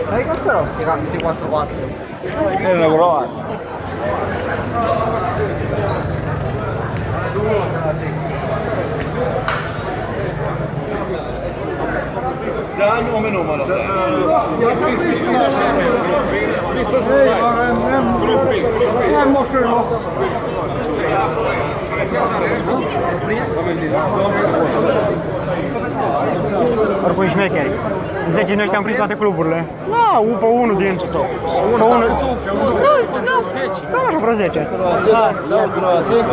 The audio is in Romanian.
Dai cazzo sti 4-4? L'ho provato. Daar noemen we maar. Oricum șmecheri. 10 din ăștia am prins toate cluburile. Da, pe unul din... Pe unul... Da, așa vreo 10. Da, Croația.